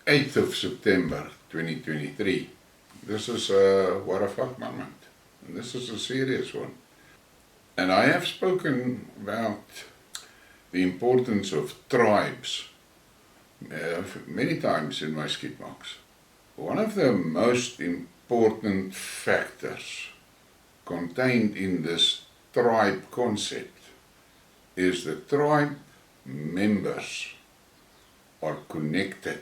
8th of September 2023. This is what a fuck moment. And this is a serious one. And I have spoken about the importance of tribes many times in my Skidmarks. One of the most important factors contained in this tribe concept is the tribe members are connected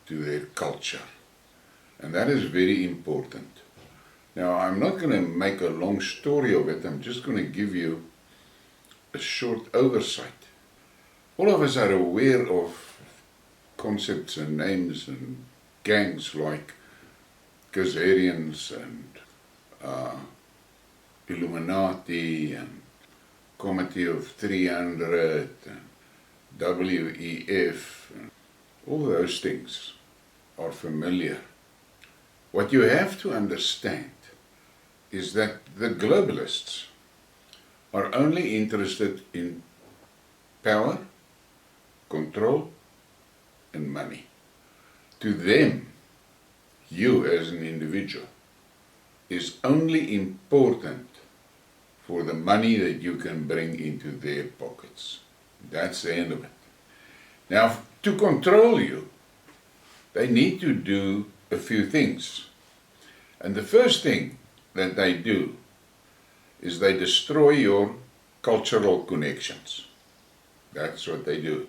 to their culture. And that is very important. Now, I'm not going to make a long story of it, I'm just going to give you a short oversight. All of us are aware of concepts and names and gangs like Kazarians and Illuminati and Committee of 300 and WEF. And all those things are familiar. What you have to understand is that the globalists are only interested in power, control, and money. To them, you as an individual is only important for the money that you can bring into their pockets. That's the end of it. Now, to control you, they need to do a few things. And the first thing that they do is they destroy your cultural connections. That's what they do.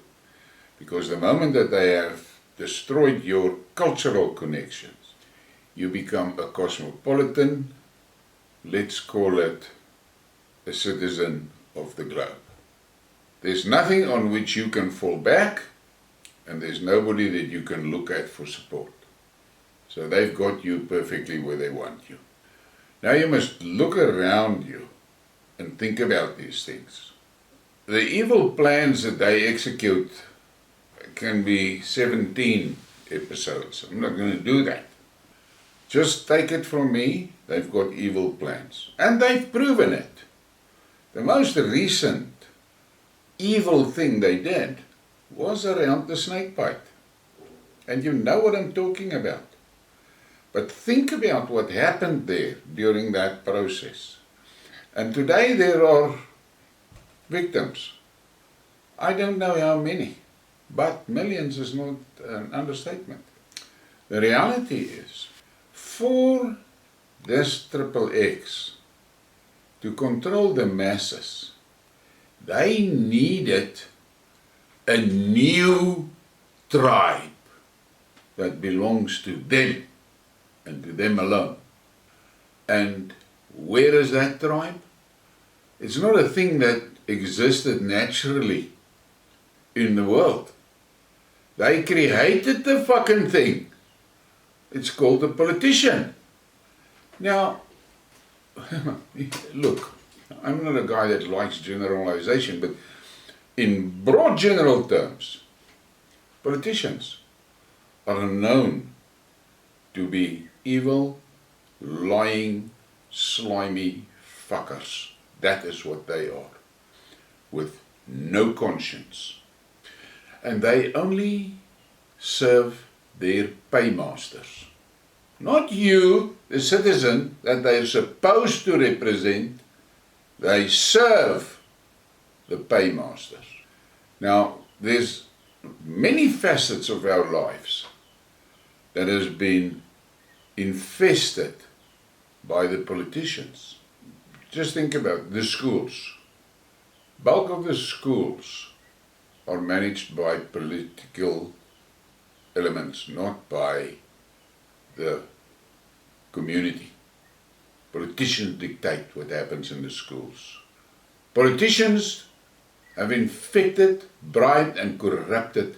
Because the moment that they have destroyed your cultural connections, you become a cosmopolitan, let's call it a citizen of the globe. There's nothing on which you can fall back, and there's nobody that you can look at for support. So they've got you perfectly where they want you. Now you must look around you and think about these things. The evil plans that they execute can be 17 episodes. I'm not going to do that. Just take it from me, they've got evil plans. And they've proven it. The most recent evil thing they did was around the snake bite. And you know what I'm talking about. But think about what happened there during that process. And today there are victims. I don't know how many, but millions is not an understatement. The reality is, for this XXX to control the masses, they needed a new tribe that belongs to them and to them alone. And where is that tribe? It's not a thing that existed naturally in the world. They created the fucking thing. It's called a politician. Now, look, I'm not a guy that likes generalization, but in broad general terms, politicians are known to be evil, lying, slimy fuckers. That is what they are, with no conscience. And they only serve their paymasters. Not you, the citizen that they are supposed to represent. They serve the paymasters. Now, there's many facets of our lives that has been infested by the politicians. Just think about the schools. Bulk of the schools are managed by political elements, not by the community. Politicians dictate what happens in the schools. Politicians have infected, bribed and corrupted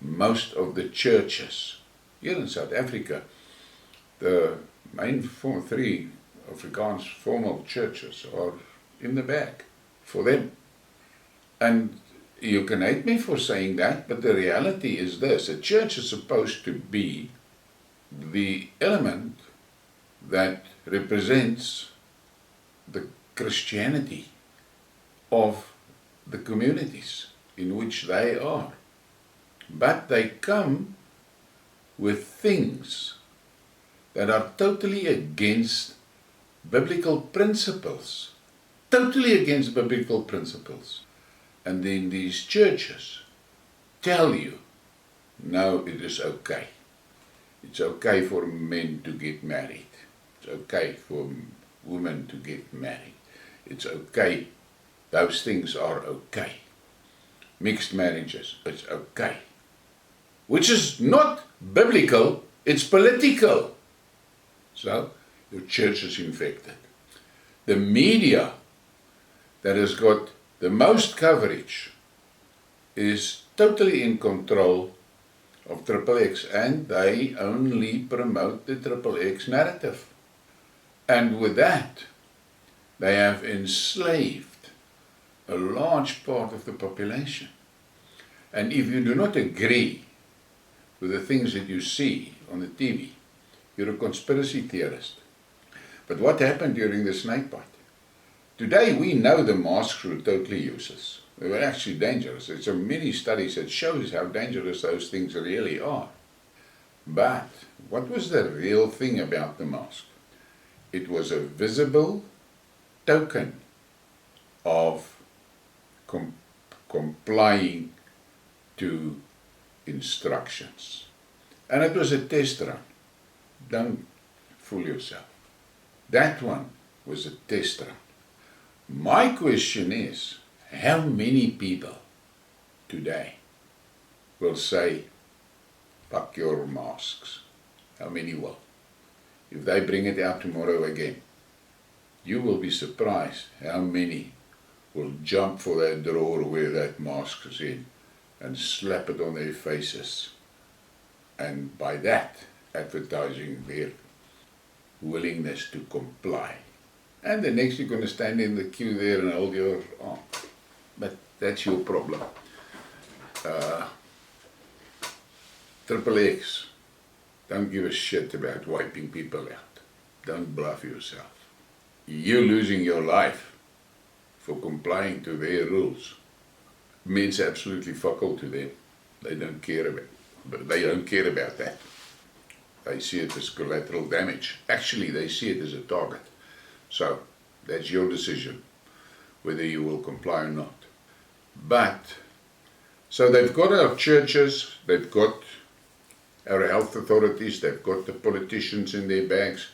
most of the churches. Here in South Africa, the main three Afrikaans formal churches are in the bag for them. And you can hate me for saying that, but the reality is this. A church is supposed to be the element that represents the Christianity of the communities in which they are. But they come with things that are totally against biblical principles. Totally against biblical principles. And then these churches tell you, no, it is okay. It's okay for men to get married. It's okay for women to get married. It's okay. Those things are okay. Mixed marriages, it's okay. Which is not biblical, it's political. So, your church is infected. The media that has got the most coverage is totally in control of XXX, and they only promote the XXX narrative. And with that, they have enslaved a large part of the population. And if you do not agree with the things that you see on the TV, you're a conspiracy theorist. But what happened during the snake bite? Today we know the masks were totally useless. They were actually dangerous. There's so many studies that shows how dangerous those things really are. But what was the real thing about the mask? It was a visible token of complying to instructions. And it was a test run. Don't fool yourself. That one was a test run. My question is, how many people today will say, fuck your masks? How many will? If they bring it out tomorrow again, you will be surprised how many will jump for that drawer where that mask is in and slap it on their faces. And by that, advertising their willingness to comply. And the next you're going to stand in the queue there and hold your arm. But that's your problem. XXX, don't give a shit about wiping people out. Don't bluff yourself. You losing your life for complying to their rules means absolutely fuck all to them. They don't care about that. They see it as collateral damage. Actually, they see it as a target. So, that's your decision, whether you will comply or not. But, so they've got our churches, they've got our health authorities, they've got the politicians in their bags.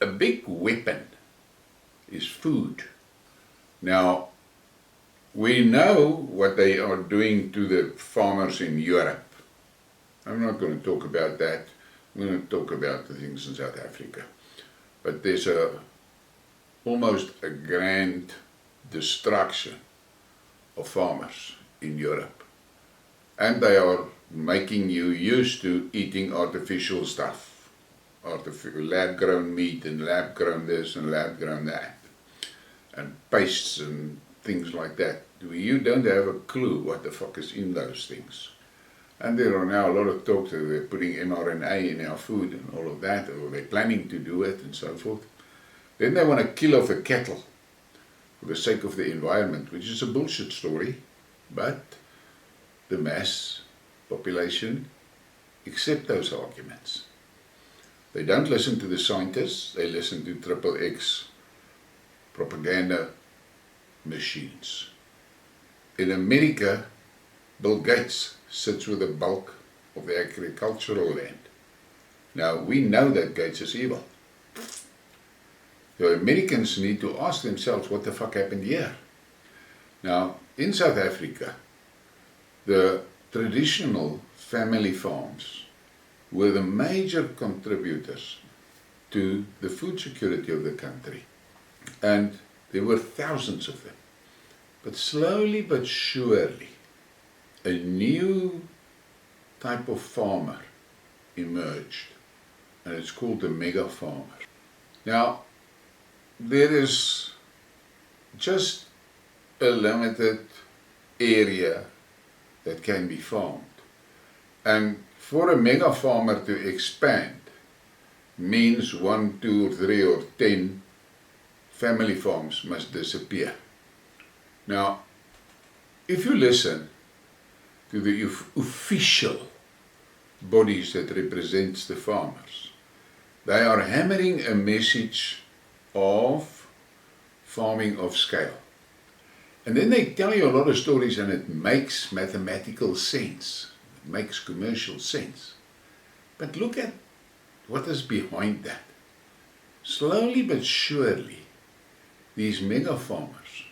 A big weapon is food. Now, we know what they are doing to the farmers in Europe. I'm not going to talk about that. I'm going to talk about the things in South Africa. But there's almost a grand destruction of farmers in Europe. And they are making you used to eating artificial stuff. Lab-grown meat and lab-grown this and lab-grown that. And pastes and things like that. You don't have a clue what the fuck is in those things. And there are now a lot of talk that they're putting mRNA in our food and all of that, or they're planning to do it and so forth. Then they want to kill off a cattle for the sake of the environment, which is a bullshit story, but the mass population accept those arguments. They don't listen to the scientists, they listen to XXX propaganda machines. In America, Bill Gates sits with the bulk of the agricultural land. Now, we know that Gates is evil. The Americans need to ask themselves what the fuck happened here. Now, in South Africa, the traditional family farms were the major contributors to the food security of the country. And there were thousands of them. But slowly but surely, a new type of farmer emerged, and it's called the mega farmer. Now, there is just a limited area that can be farmed. And for a mega farmer to expand means 1, 2, or 3, or 10 family farms must disappear. Now, if you listen to the official bodies that represents the farmers. They are hammering a message of farming of scale. And then they tell you a lot of stories and it makes mathematical sense. It makes commercial sense. But look at what is behind that. Slowly but surely, these mega farmers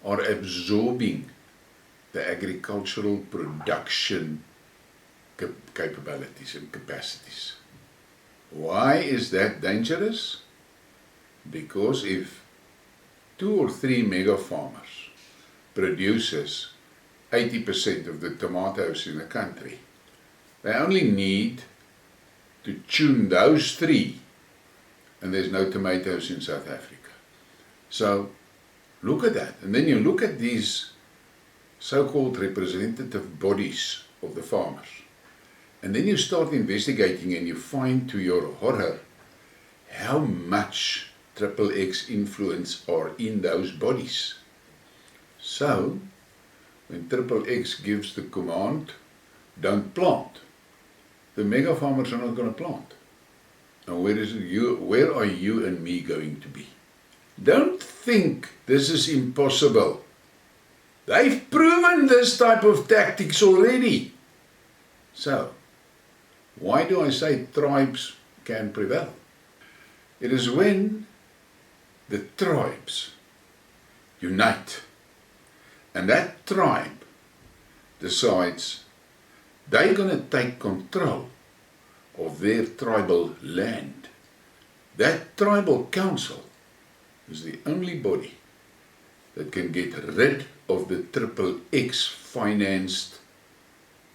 are absorbing the agricultural production capabilities and capacities. Why is that dangerous? Because if 2 or 3 mega farmers produces 80% of the tomatoes in the country, they only need to tune those 3 and there's no tomatoes in South Africa. So look at that, and then you look at these so-called representative bodies of the farmers, and then you start investigating and you find to your horror how much XXX influence are in those bodies. So when XXX gives the command, don't plant, the mega farmers are not going to plant. Now where are you and me going to be? Don't think this is impossible. They've proven this type of tactics already. So, why do I say tribes can prevail? It is when the tribes unite and that tribe decides they're going to take control of their tribal land. That tribal council is the only body that can get rid of the XXX financed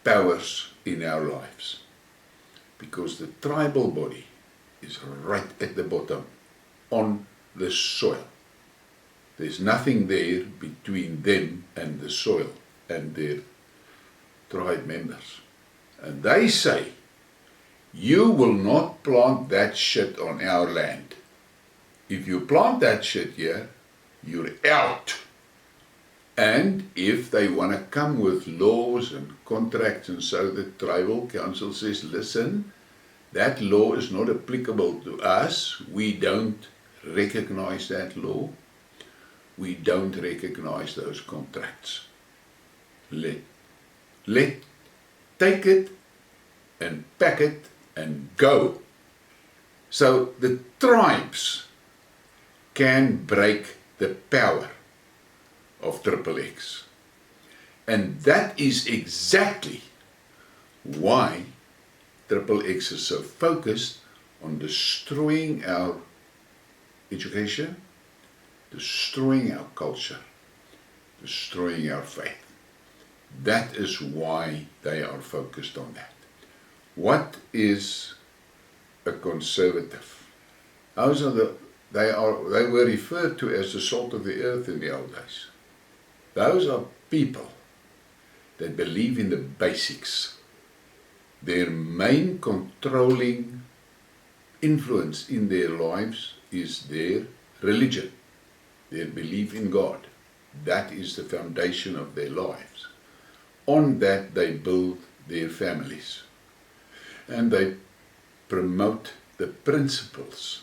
powers in our lives. Because the tribal body is right at the bottom, on the soil. There's nothing there between them and the soil and their tribe members. And they say, you will not plant that shit on our land. If you plant that shit here, you're out. And if they want to come with laws and contracts and so, the tribal council says, listen, that law is not applicable to us. We don't recognize that law. We don't recognize those contracts. Take it and pack it and go. So the tribes can break the power of XXX. And that is exactly why XXX is so focused on destroying our education, destroying our culture, destroying our faith. That is why they are focused on that. What is a conservative? They were referred to as the salt of the earth in the old days. Those are people that believe in the basics. Their main controlling influence in their lives is their religion, their belief in God. That is the foundation of their lives. On that they build their families. And they promote the principles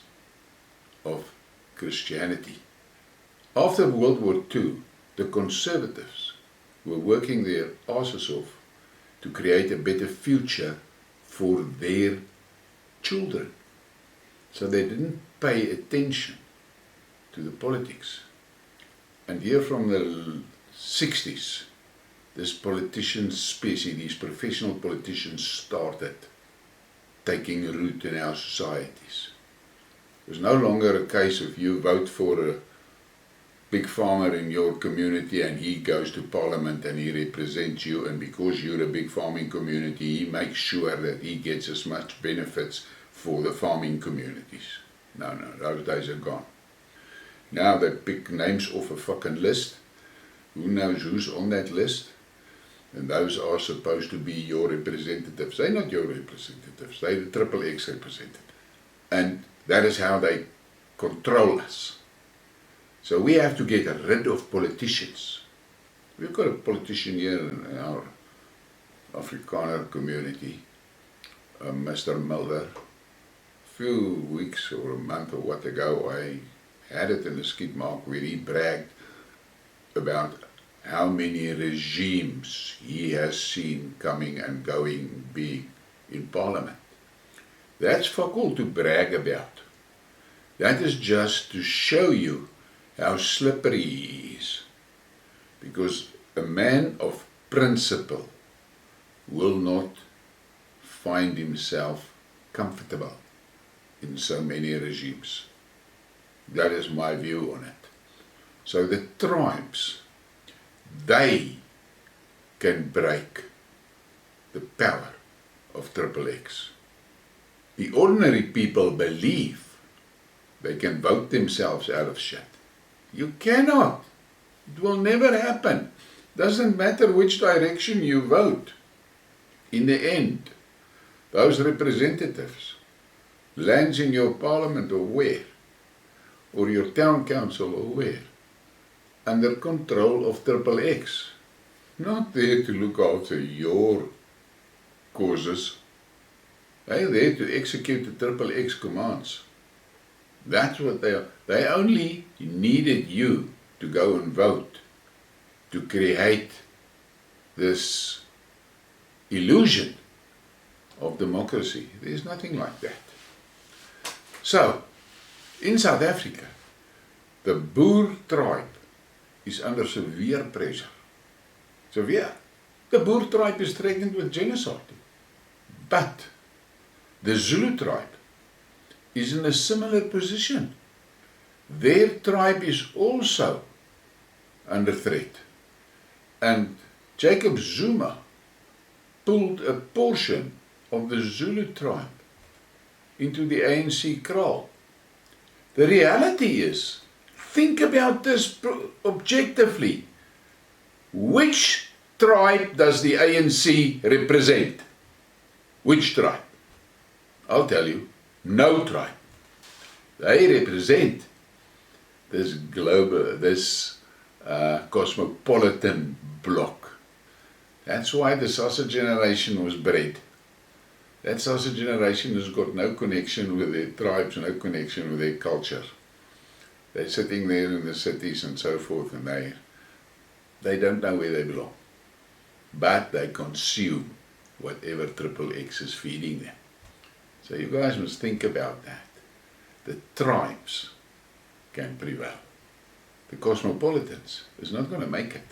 of Christianity. After World War II, the conservatives were working their asses off to create a better future for their children. So they didn't pay attention to the politics. And here from the 60s, this politician species, these professional politicians started taking root in our societies. It was no longer a case of you vote for a big farmer in your community and he goes to parliament and he represents you, and because you're a big farming community, he makes sure that he gets as much benefits for the farming communities. No, those days are gone. Now they pick names off a fucking list. Who knows who's on that list? And those are supposed to be your representatives. They're not your representatives. They're the XXX representatives. And that is how they control us. So we have to get rid of politicians. We've got a politician here in our Afrikaner community Mr. Mulder. A few weeks or a month or what ago, I had it in a Skidmark where he bragged about how many regimes he has seen coming and going, being in Parliament. That's fuck all to brag about. That is just to show you how slippery he is. Because a man of principle will not find himself comfortable in so many regimes. That is my view on it. So the tribes, they can break the power of XXX. The ordinary people believe they can vote themselves out of shit. You cannot. It will never happen. Doesn't matter which direction you vote. In the end, those representatives lands in your parliament or where, or your town council or where, under control of XXX. Not there to look after your causes. They are there to execute the XXX commands. That's what they are. They only needed you to go and vote, to create this illusion of democracy. There's nothing like that. So, in South Africa, the Boer tribe is under severe pressure. Severe. The Boer tribe is threatened with genocide. But the Zulu tribe is in a similar position. Their tribe is also under threat. And Jacob Zuma pulled a portion of the Zulu tribe into the ANC kraal. The reality is, think about this objectively. Which tribe does the ANC represent? Which tribe? I'll tell you, no tribe. They represent this global, this cosmopolitan bloc. That's why the sausage generation was bred. That sausage generation has got no connection with their tribes, no connection with their culture. They're sitting there in the cities and so forth, and they don't know where they belong. But they consume whatever XXX is feeding them. So you guys must think about that. The tribes can prevail. The cosmopolitans is not going to make it.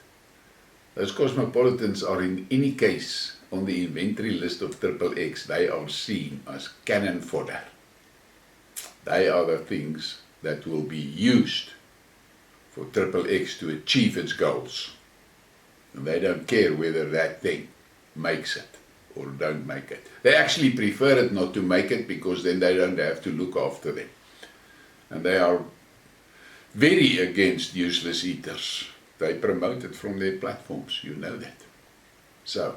Those cosmopolitans are in any case on the inventory list of XXX. They are seen as cannon fodder. They are the things that will be used for XXX to achieve its goals. And they don't care whether that thing makes it or don't make it. They actually prefer it not to make it, because then they don't have to look after them. And they are very against useless eaters. They promote it from their platforms, you know that. So,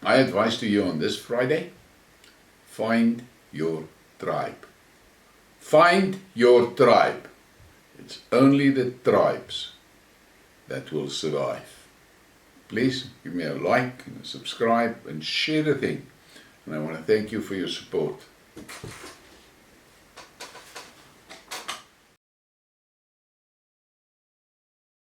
my advice to you on this Friday, find your tribe. Find your tribe. It's only the tribes that will survive. Please give me a like and a subscribe and share the thing. And I want to thank you for your support.